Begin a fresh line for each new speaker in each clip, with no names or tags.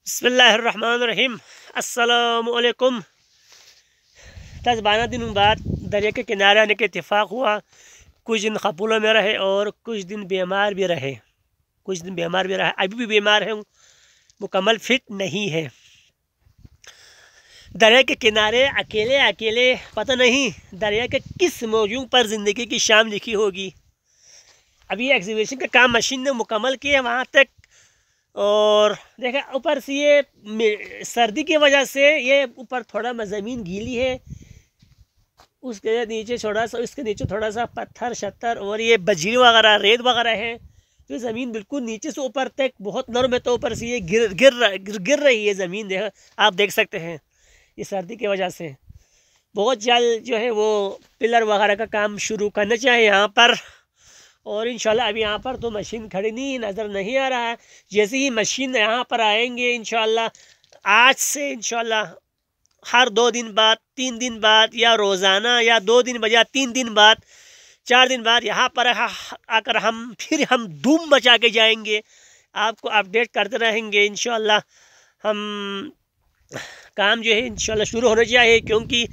बिस्मिल्लाहिर्रहमानिर्रहीम। अस्सलामुअलैकुम। 10-12 दिनों बाद दरिया के किनारे आने का इत्तेफाक हुआ। कुछ दिन खपूलों में रहे और कुछ दिन बीमार भी रहे। अभी भी बीमार है, मुकम्मल फिट नहीं है। दरिया के किनारे अकेले अकेले पता नहीं दरिया के किस मौजू पर ज़िंदगी की शाम लिखी होगी। अभी एग्जीबिशन का काम मशीन ने मुकम्मल किया वहाँ तक, और देखा ऊपर से ये सर्दी की वजह से ये ऊपर थोड़ा ज़मीन गीली है, उसके नीचे इसके नीचे थोड़ा सा पत्थर शत्तर और ये बजरी वगैरह रेत वगैरह है। तो ज़मीन बिल्कुल नीचे से ऊपर तक बहुत नरम है, तो ऊपर से ये गिर रही है ज़मीन। देखा आप देख सकते हैं, ये सर्दी की वजह से बहुत जल्द जो है वो पिलर वगैरह का काम शुरू करना चाहिए यहाँ पर। और इंशाल्लाह अभी यहाँ पर तो मशीन खड़ी नहीं नज़र नहीं आ रहा है। जैसे ही मशीन यहाँ पर आएंगे इंशाल्लाह, आज से इंशाल्लाह हर 2 दिन बाद 3 दिन बाद या रोज़ाना या 2 दिन बाद या 3 दिन बाद 4 दिन बाद यहाँ पर आकर हम धूम मचा के जाएंगे। आपको अपडेट करते रहेंगे इंशाल्लाह। हम काम जो है इंशाल्लाह शुरू होना चाहिए, क्योंकि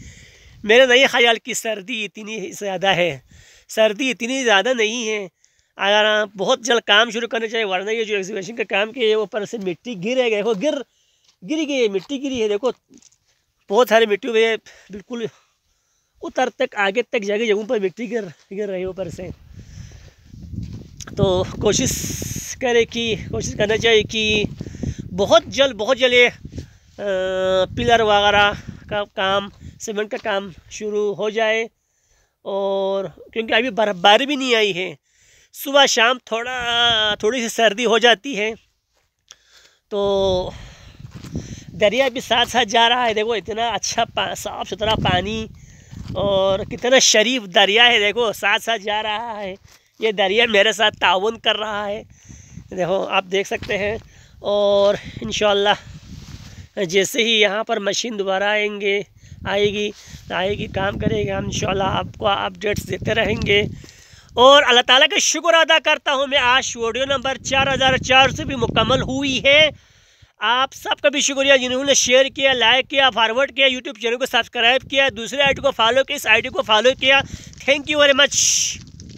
मेरा नहीं ख्याल कि सर्दी इतनी ज़्यादा है। सर्दी इतनी ज़्यादा नहीं है, अगर बहुत जल्द काम शुरू करना चाहिए, वरना ये जो एग्जीबिशन का काम किया है ऊपर से मिट्टी गिर गई। देखो गिर गई है, मिट्टी गिरी है। देखो बहुत सारी मिट्टी हुई है, बिल्कुल उतर तक आगे तक जगहों पर मिट्टी गिर रही है ऊपर से। तो कोशिश करना चाहिए कि बहुत जल्द ये पिलर वगैरह का काम, सीमेंट का काम शुरू हो जाए। और क्योंकि अभी बर्फ़बारी भी नहीं आई है, सुबह शाम थोड़ी सी सर्दी हो जाती है, तो दरिया भी साथ साथ जा रहा है। देखो इतना अच्छा साफ़ सुथरा पानी और कितना शरीफ दरिया है। देखो साथ साथ जा रहा है, ये दरिया मेरे साथ ताउन कर रहा है। देखो आप देख सकते हैं। और इंशाल्लाह जैसे ही यहाँ पर मशीन दोबारा आएगी काम करेगी, हम इंशाल्लाह आपको अपडेट्स देते रहेंगे। और अल्लाह ताला का शुक्र अदा करता हूँ मैं, आज वीडियो नंबर 4400 भी मुकम्मल हुई है। आप सबका भी शुक्रिया जिन्होंने शेयर किया, लाइक किया, फॉरवर्ड किया, यूट्यूब चैनल को सब्सक्राइब किया, दूसरे आईडी को फॉलो किया, इस आईडी को फॉलो किया। Thank you very much.